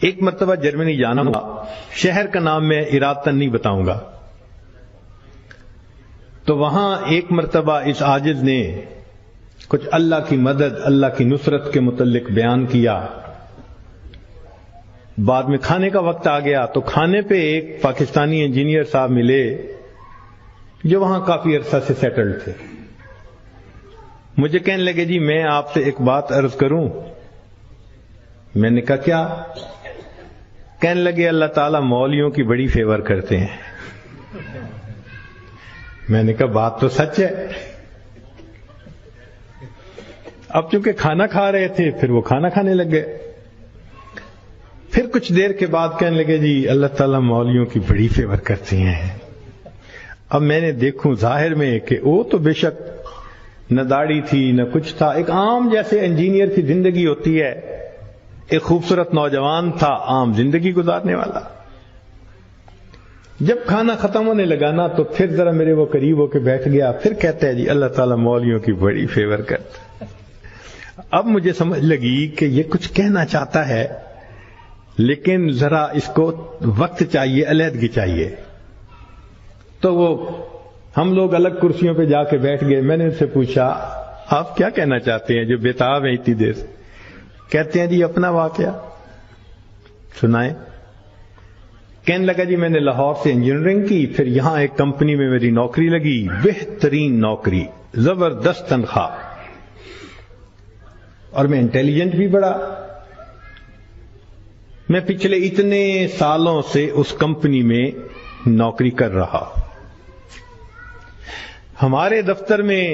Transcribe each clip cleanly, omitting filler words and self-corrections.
ایک مرتبہ جرمنی جانا ہوا، شہر کا نام میں ارادتاً نہیں بتاؤں گا، تو وہاں ایک مرتبہ اس عاجز نے کچھ اللہ کی مدد، اللہ کی نصرت کے متعلق بیان کیا۔ بعد میں کھانے کا وقت آ گیا تو کھانے پہ ایک پاکستانی انجینئر صاحب ملے جو وہاں کافی عرصہ سے سیٹلڈ تھے۔ مجھے کہنے لگے جی میں آپ سے ایک بات عرض کروں۔ میں نے کہا کیا؟ کہنے لگے اللہ تعالیٰ مولویوں کی بڑی فیور کرتے ہیں۔ میں نے کہا بات تو سچ ہے۔ اب چونکہ کھانا کھا رہے تھے پھر وہ کھانا کھانے لگ گئے۔ پھر کچھ دیر کے بعد کہنے لگے جی اللہ تعالیٰ مولویوں کی بڑی فیور کرتے ہیں۔ اب میں نے دیکھوں ظاہر میں کہ وہ تو بے شک نہ داڑھی تھی نہ کچھ تھا، ایک عام جیسے انجینئر کی زندگی ہوتی ہے، ایک خوبصورت نوجوان تھا عام زندگی گزارنے والا۔ جب کھانا ختم ہونے لگا نا تو پھر ذرا میرے وہ قریب ہو کے بیٹھ گیا، پھر کہتا ہے جی اللہ تعالیٰ مولویوں کی بڑی فیور کرتا۔ اب مجھے سمجھ لگی کہ یہ کچھ کہنا چاہتا ہے لیکن ذرا اس کو وقت چاہیے، علیحدگی چاہیے۔ تو وہ ہم لوگ الگ کرسیوں پہ جا کے بیٹھ گئے۔ میں نے ان سے پوچھا آپ کیا کہنا چاہتے ہیں جو بےتاب ہیں اتنی دیر سے؟ کہتے ہیں جی اپنا واقعہ سنائیں۔ کہنے لگا جی میں نے لاہور سے انجینئرنگ کی، پھر یہاں ایک کمپنی میں میری نوکری لگی، بہترین نوکری، زبردست تنخواہ، اور میں انٹیلیجنٹ بھی بڑا۔ میں پچھلے اتنے سالوں سے اس کمپنی میں نوکری کر رہا۔ ہمارے دفتر میں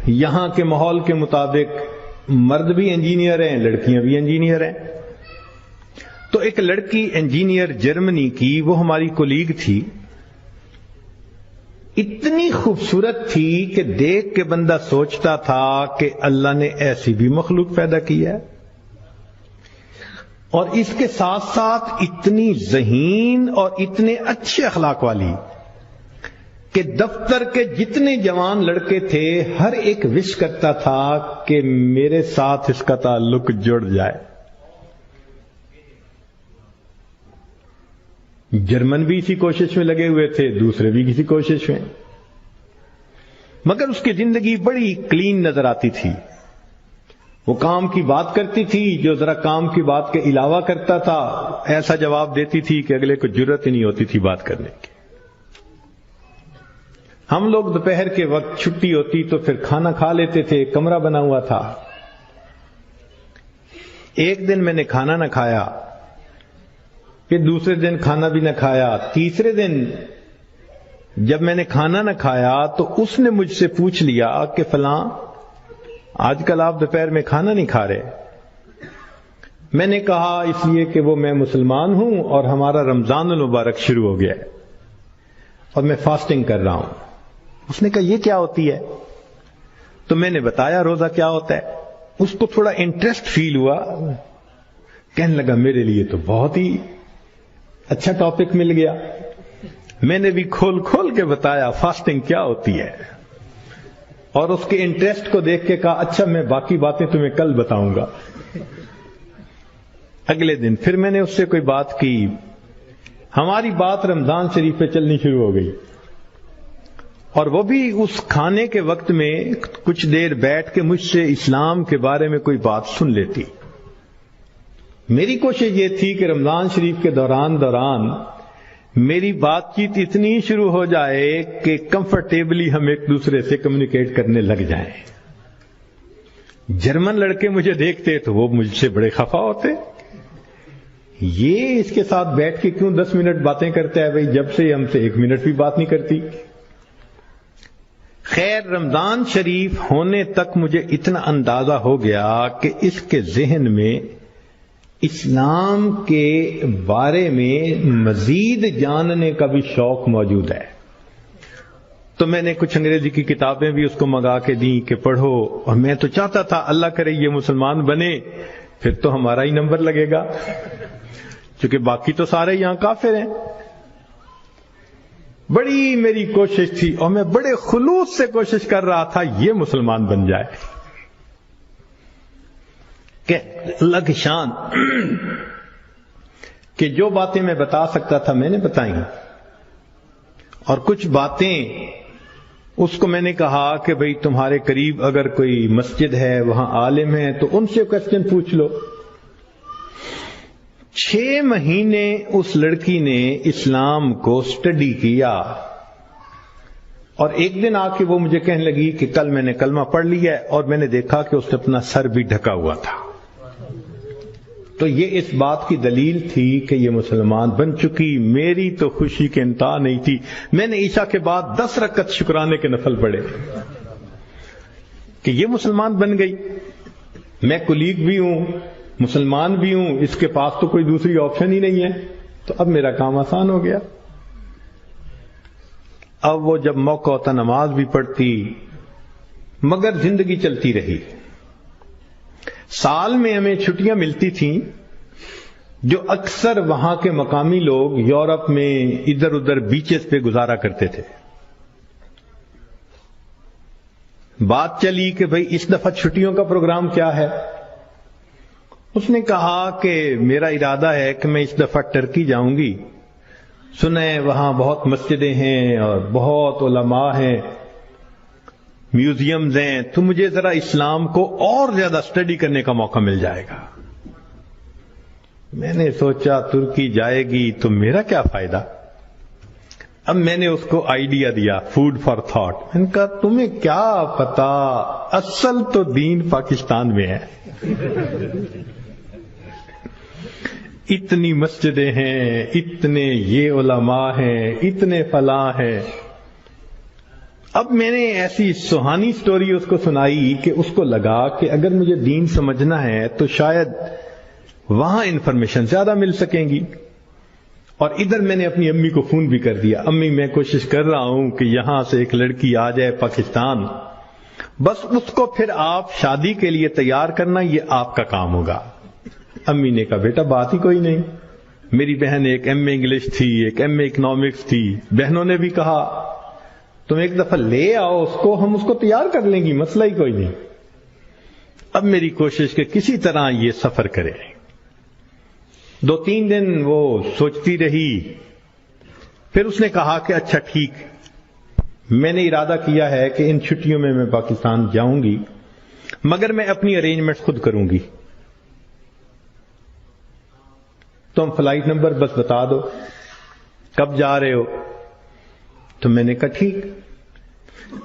یہاں کے ماحول کے مطابق مرد بھی انجینئر ہیں، لڑکیاں بھی انجینئر ہیں۔ تو ایک لڑکی انجینئر جرمنی کی، وہ ہماری کولیگ تھی، اتنی خوبصورت تھی کہ دیکھ کے بندہ سوچتا تھا کہ اللہ نے ایسی بھی مخلوق پیدا کی ہے، اور اس کے ساتھ ساتھ اتنی ذہین اور اتنے اچھے اخلاق والی کہ دفتر کے جتنے جوان لڑکے تھے ہر ایک وش کرتا تھا کہ میرے ساتھ اس کا تعلق جڑ جائے۔ جرمن بھی اسی کوشش میں لگے ہوئے تھے، دوسرے بھی کسی کوشش میں، مگر اس کی زندگی بڑی کلین نظر آتی تھی۔ وہ کام کی بات کرتی تھی، جو ذرا کام کی بات کے علاوہ کرتا تھا ایسا جواب دیتی تھی کہ اگلے کو جرت ہی نہیں ہوتی تھی بات کرنے کی۔ ہم لوگ دوپہر کے وقت چھٹی ہوتی تو پھر کھانا کھا لیتے تھے، کمرہ بنا ہوا تھا۔ ایک دن میں نے کھانا نہ کھایا، پھر دوسرے دن کھانا بھی نہ کھایا، تیسرے دن جب میں نے کھانا نہ کھایا تو اس نے مجھ سے پوچھ لیا کہ فلاں آج کل آپ دوپہر میں کھانا نہیں کھا رہے۔ میں نے کہا اس لیے کہ وہ میں مسلمان ہوں اور ہمارا رمضان المبارک شروع ہو گیا ہے اور میں فاسٹنگ کر رہا ہوں۔ اس نے کہا یہ کیا ہوتی ہے؟ تو میں نے بتایا روزہ کیا ہوتا ہے۔ اس کو تھوڑا انٹرسٹ فیل ہوا، کہنے لگا میرے لیے تو بہت ہی اچھا ٹاپک مل گیا۔ میں نے بھی کھول کھول کے بتایا فاسٹنگ کیا ہوتی ہے، اور اس کے انٹرسٹ کو دیکھ کے کہا اچھا میں باقی باتیں تمہیں کل بتاؤں گا۔ اگلے دن پھر میں نے اس سے کوئی بات کی، ہماری بات رمضان شریف پہ چلنی شروع ہو گئی، اور وہ بھی اس کھانے کے وقت میں کچھ دیر بیٹھ کے مجھ سے اسلام کے بارے میں کوئی بات سن لیتی۔ میری کوشش یہ تھی کہ رمضان شریف کے دوران میری بات چیت اتنی شروع ہو جائے کہ کمفرٹیبلی ہم ایک دوسرے سے کمیونیکیٹ کرنے لگ جائیں۔ جرمن لڑکے مجھے دیکھتے تو وہ مجھ سے بڑے خفا ہوتے، یہ اس کے ساتھ بیٹھ کے کیوں 10 منٹ باتیں کرتا ہے، بھائی جب سے ہم سے 1 منٹ بھی بات نہیں کرتی۔ خیر رمضان شریف ہونے تک مجھے اتنا اندازہ ہو گیا کہ اس کے ذہن میں اسلام کے بارے میں مزید جاننے کا بھی شوق موجود ہے۔ تو میں نے کچھ انگریزی کی کتابیں بھی اس کو منگا کے دیں کہ پڑھو، اور میں تو چاہتا تھا اللہ کرے یہ مسلمان بنے، پھر تو ہمارا ہی نمبر لگے گا، کیونکہ باقی تو سارے یہاں کافر ہیں۔ بڑی میری کوشش تھی اور میں بڑے خلوص سے کوشش کر رہا تھا یہ مسلمان بن جائے کہ اللہ کی شان۔ کہ جو باتیں میں بتا سکتا تھا میں نے بتائیں، اور کچھ باتیں اس کو میں نے کہا کہ بھئی تمہارے قریب اگر کوئی مسجد ہے، وہاں عالم ہے، تو ان سے کوسچن پوچھ لو۔ 6 مہینے اس لڑکی نے اسلام کو سٹڈی کیا، اور ایک دن آ کے وہ مجھے کہنے لگی کہ کل میں نے کلمہ پڑھ لیا ہے، اور میں نے دیکھا کہ اس نے اپنا سر بھی ڈھکا ہوا تھا۔ تو یہ اس بات کی دلیل تھی کہ یہ مسلمان بن چکی۔ میری تو خوشی کے انتہا نہیں تھی۔ میں نے عشاء کے بعد 10 رکعت شکرانے کے نفل پڑھے کہ یہ مسلمان بن گئی۔ میں کلیگ بھی ہوں، مسلمان بھی ہوں، اس کے پاس تو کوئی دوسری آپشن ہی نہیں ہے، تو اب میرا کام آسان ہو گیا۔ اب وہ جب موقع ہوتا نماز بھی پڑھتی، مگر زندگی چلتی رہی۔ سال میں ہمیں چھٹیاں ملتی تھیں جو اکثر وہاں کے مقامی لوگ یورپ میں ادھر ادھر بیچز پہ گزارا کرتے تھے۔ بات چلی کہ بھئی اس دفعہ چھٹیوں کا پروگرام کیا ہے؟ اس نے کہا کہ میرا ارادہ ہے کہ میں اس دفعہ ٹرکی جاؤں گی، سنیں وہاں بہت مسجدیں ہیں اور بہت علماء ہیں، میوزیمز ہیں، تو مجھے ذرا اسلام کو اور زیادہ سٹڈی کرنے کا موقع مل جائے گا۔ میں نے سوچا ترکی جائے گی تو میرا کیا فائدہ؟ اب میں نے اس کو آئیڈیا دیا، فوڈ فار تھاٹ۔ میں نے کہا تمہیں کیا پتا، اصل تو دین پاکستان میں ہے۔ اتنی مسجدیں ہیں، اتنے یہ علماء ہیں، اتنے فلاں ہیں۔ اب میں نے ایسی سہانی سٹوری اس کو سنائی کہ اس کو لگا کہ اگر مجھے دین سمجھنا ہے تو شاید وہاں انفارمیشن زیادہ مل سکیں گی۔ اور ادھر میں نے اپنی امی کو فون بھی کر دیا، امی میں کوشش کر رہا ہوں کہ یہاں سے ایک لڑکی آ جائے پاکستان، بس اس کو پھر آپ شادی کے لیے تیار کرنا، یہ آپ کا کام ہوگا۔ امی نے کہا بیٹا بات ہی کوئی نہیں۔ میری بہن ایک ایم اے انگلش تھی، ایک ایم اے اکنامکس تھی، بہنوں نے بھی کہا تم ایک دفعہ لے آؤ اس کو، ہم اس کو تیار کر لیں گی، مسئلہ ہی کوئی نہیں۔ اب میری کوشش کہ کسی طرح یہ سفر کرے۔ 2-3 دن وہ سوچتی رہی، پھر اس نے کہا کہ اچھا ٹھیک، میں نے ارادہ کیا ہے کہ ان چھٹیوں میں پاکستان جاؤں گی، مگر میں اپنی ارینجمنٹ خود کروں گی، تم فلائٹ نمبر بس بتا دو کب جا رہے ہو۔ تو میں نے کہا ٹھیک۔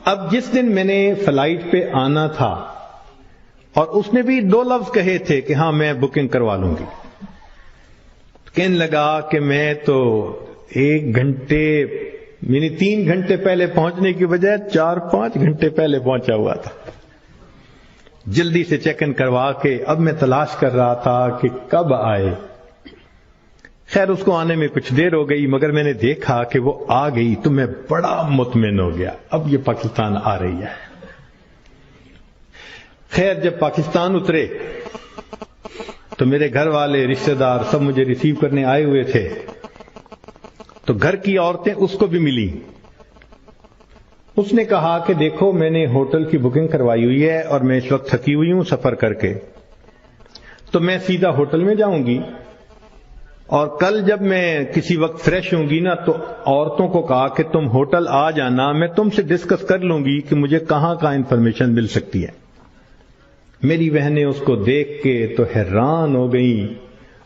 اب جس دن میں نے فلائٹ پہ آنا تھا، اور اس نے بھی 2 لفظ کہے تھے کہ ہاں میں بکنگ کروا لوں گی، کہنے لگا کہ میں تو 1 گھنٹے یعنی 3 گھنٹے پہلے پہنچنے کی بجائے 4-5 گھنٹے پہلے پہنچا ہوا تھا۔ جلدی سے چیک ان کروا کے اب میں تلاش کر رہا تھا کہ کب آئے۔ خیر اس کو آنے میں کچھ دیر ہو گئی، مگر میں نے دیکھا کہ وہ آ گئی تو میں بڑا مطمئن ہو گیا، اب یہ پاکستان آ رہی ہے۔ خیر جب پاکستان اترے تو میرے گھر والے رشتہ دار سب مجھے ریسیو کرنے آئے ہوئے تھے، تو گھر کی عورتیں اس کو بھی ملی۔ اس نے کہا کہ دیکھو میں نے ہوٹل کی بکنگ کروائی ہوئی ہے اور میں اس وقت تھکی ہوئی ہوں سفر کر کے، تو میں سیدھا ہوٹل میں جاؤں گی، اور کل جب میں کسی وقت فریش ہوں گی نا تو عورتوں کو کہا کہ تم ہوٹل آ جانا، میں تم سے ڈسکس کر لوں گی کہ مجھے کہاں کا انفارمیشن مل سکتی ہے۔ میری بہنیں اس کو دیکھ کے تو حیران ہو گئیں،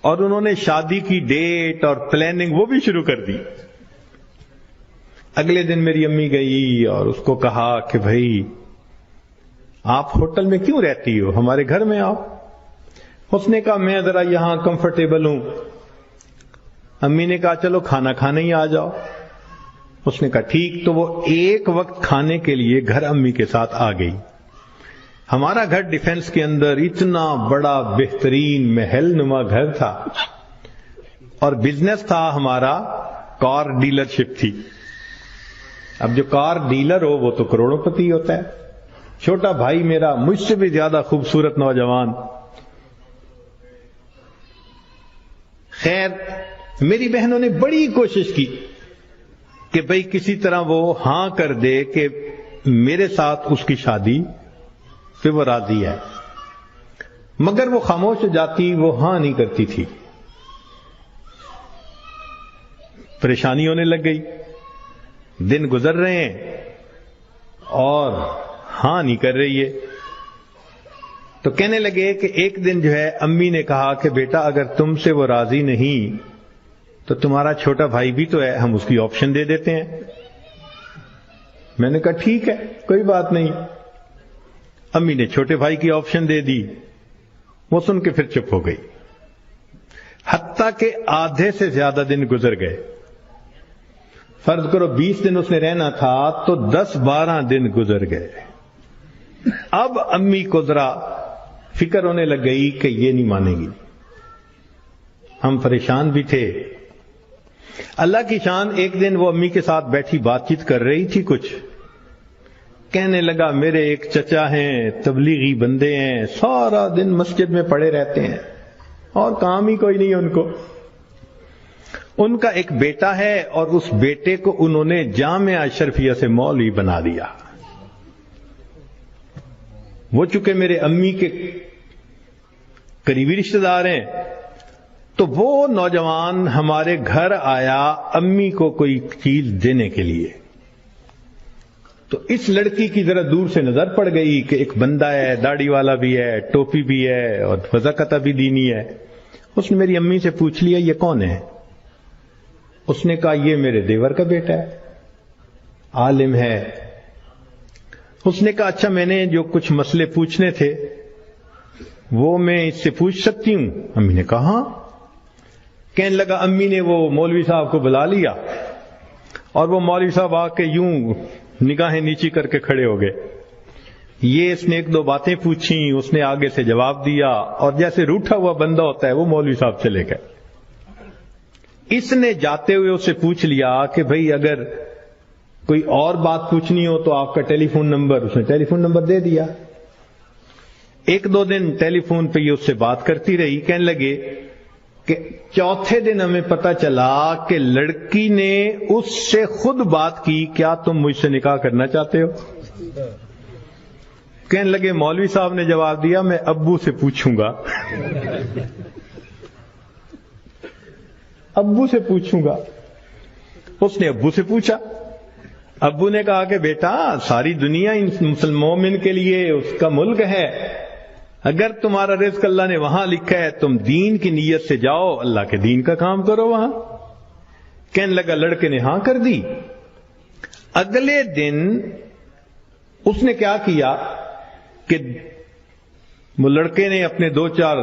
اور انہوں نے شادی کی ڈیٹ اور پلاننگ وہ بھی شروع کر دی۔ اگلے دن میری امی گئی اور اس کو کہا کہ بھائی آپ ہوٹل میں کیوں رہتی ہو، ہمارے گھر میں آؤ۔ اس نے کہا میں ذرا یہاں کمفرٹیبل ہوں۔ امی نے کہا چلو کھانا کھانے ہی آ جاؤ۔ اس نے کہا ٹھیک، تو وہ ایک وقت کھانے کے لیے گھر امی کے ساتھ آ گئی۔ ہمارا گھر ڈیفنس کے اندر اتنا بڑا بہترین محل نما گھر تھا، اور بزنس تھا ہمارا کار ڈیلرشپ تھی۔ اب جو کار ڈیلر ہو وہ تو کروڑوں پتی ہوتا ہے۔ چھوٹا بھائی میرا مجھ سے بھی زیادہ خوبصورت نوجوان۔ خیر میری بہنوں نے بڑی کوشش کی کہ بھئی کسی طرح وہ ہاں کر دے کہ میرے ساتھ اس کی شادی پہ وہ راضی ہے، مگر وہ خاموش ہو جاتی، وہ ہاں نہیں کرتی تھی۔ پریشانی ہونے لگ گئی. دن گزر رہے ہیں اور ہاں نہیں کر رہی ہے. تو کہنے لگے کہ ایک دن جو ہے امی نے کہا کہ بیٹا اگر تم سے وہ راضی نہیں تو تمہارا چھوٹا بھائی بھی تو ہے, ہم اس کی آپشن دے دیتے ہیں. میں نے کہا ٹھیک ہے کوئی بات نہیں. امی نے چھوٹے بھائی کی آپشن دے دی. وہ سن کے پھر چپ ہو گئی. حتیٰ کہ آدھے سے زیادہ دن گزر گئے. فرض کرو 20 دن اس نے رہنا تھا تو 10-12 دن گزر گئے. اب امی کو ذرا فکر ہونے لگ گئی کہ یہ نہیں مانے گی. ہم پریشان بھی تھے. اللہ کی شان, ایک دن وہ امی کے ساتھ بیٹھی بات چیت کر رہی تھی. کچھ کہنے لگا میرے ایک چچا ہیں, تبلیغی بندے ہیں, سارا دن مسجد میں پڑے رہتے ہیں اور کام ہی کوئی نہیں ان کو. ان کا ایک بیٹا ہے اور اس بیٹے کو انہوں نے جامعہ اشرفیہ سے مولوی بنا دیا. وہ چونکہ میرے امی کے قریبی رشتہ دار ہیں تو وہ نوجوان ہمارے گھر آیا امی کو کوئی چیز دینے کے لیے. تو اس لڑکی کی ذرا دور سے نظر پڑ گئی کہ ایک بندہ ہے, داڑھی والا بھی ہے, ٹوپی بھی ہے اور وضاقتہ بھی دینی ہے. اس نے میری امی سے پوچھ لیا یہ کون ہے؟ اس نے کہا یہ میرے دیور کا بیٹا ہے, عالم ہے. اس نے کہا اچھا میں نے جو کچھ مسئلے پوچھنے تھے وہ میں اس سے پوچھ سکتی ہوں؟ امی نے کہا ہاں. کہنے لگا امی نے وہ مولوی صاحب کو بلا لیا اور وہ مولوی صاحب آ کے یوں نگاہیں نیچی کر کے کھڑے ہو گئے. یہ اس نے ایک دو باتیں پوچھی, اس نے آگے سے جواب دیا اور جیسے روٹھا ہوا بندہ ہوتا ہے وہ مولوی صاحب چلے گئے. اس نے جاتے ہوئے اسے پوچھ لیا کہ بھئی اگر کوئی اور بات پوچھنی ہو تو آپ کا ٹیلی فون نمبر. اس نے ٹیلی فون نمبر دے دیا. 1-2 دن ٹیلی فون پہ یہ اس سے بات کرتی رہی. کہنے لگے کہ چوتھے دن ہمیں پتا چلا کہ لڑکی نے اس سے خود بات کی, کیا تم مجھ سے نکاح کرنا چاہتے ہو؟ کہنے لگے مولوی صاحب نے جواب دیا میں ابو سے پوچھوں گا. ابو سے پوچھوں گا. اس نے ابو سے پوچھا. ابو نے کہا کہ بیٹا ساری دنیا ان مسلمانوں کے لیے اس کا ملک ہے, اگر تمہارا رزق اللہ نے وہاں لکھا ہے تم دین کی نیت سے جاؤ, اللہ کے دین کا کام کرو وہاں. کہنے لگا لڑکے نے ہاں کر دی. اگلے دن اس نے کیا کیا کہ وہ لڑکے نے اپنے 2-4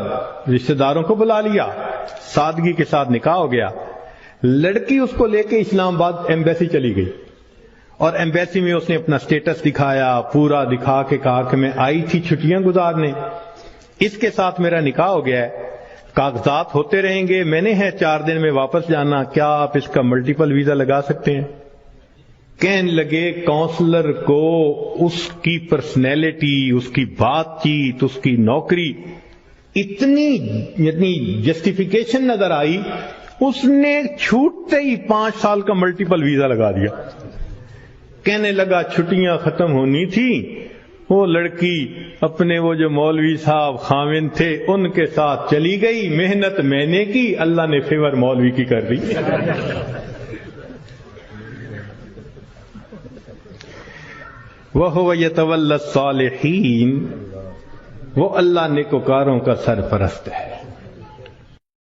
رشتہ داروں کو بلا لیا, سادگی کے ساتھ نکاح ہو گیا. لڑکی اس کو لے کے اسلام آباد ایمبیسی چلی گئی اور ایمبیسی میں اس نے اپنا سٹیٹس دکھایا, پورا دکھا کے کہا کہ میں آئی تھی چھٹیاں گزارنے, اس کے ساتھ میرا نکاح ہو گیا ہے, کاغذات ہوتے رہیں گے, میں نے ہے 4 دن میں واپس جانا, کیا آپ اس کا ملٹیپل ویزا لگا سکتے ہیں؟ کہنے لگے کونسلر کو اس کی پرسنالٹی, اس کی بات چیت, اس کی نوکری اتنی جسٹیفیکیشن نظر آئی, اس نے چھوٹتے ہی 5 سال کا ملٹیپل ویزا لگا دیا. کہنے لگا چھٹیاں ختم ہونی تھی, وہ لڑکی اپنے وہ جو مولوی صاحب خاوند تھے ان کے ساتھ چلی گئی. محنت میں نے کی, اللہ نے فیور مولوی کی کر دی. وَهُوَ يَتَوَلَّى الصَّالِحِينَ, وہ اللہ نیکوکاروں کا سرپرست ہے.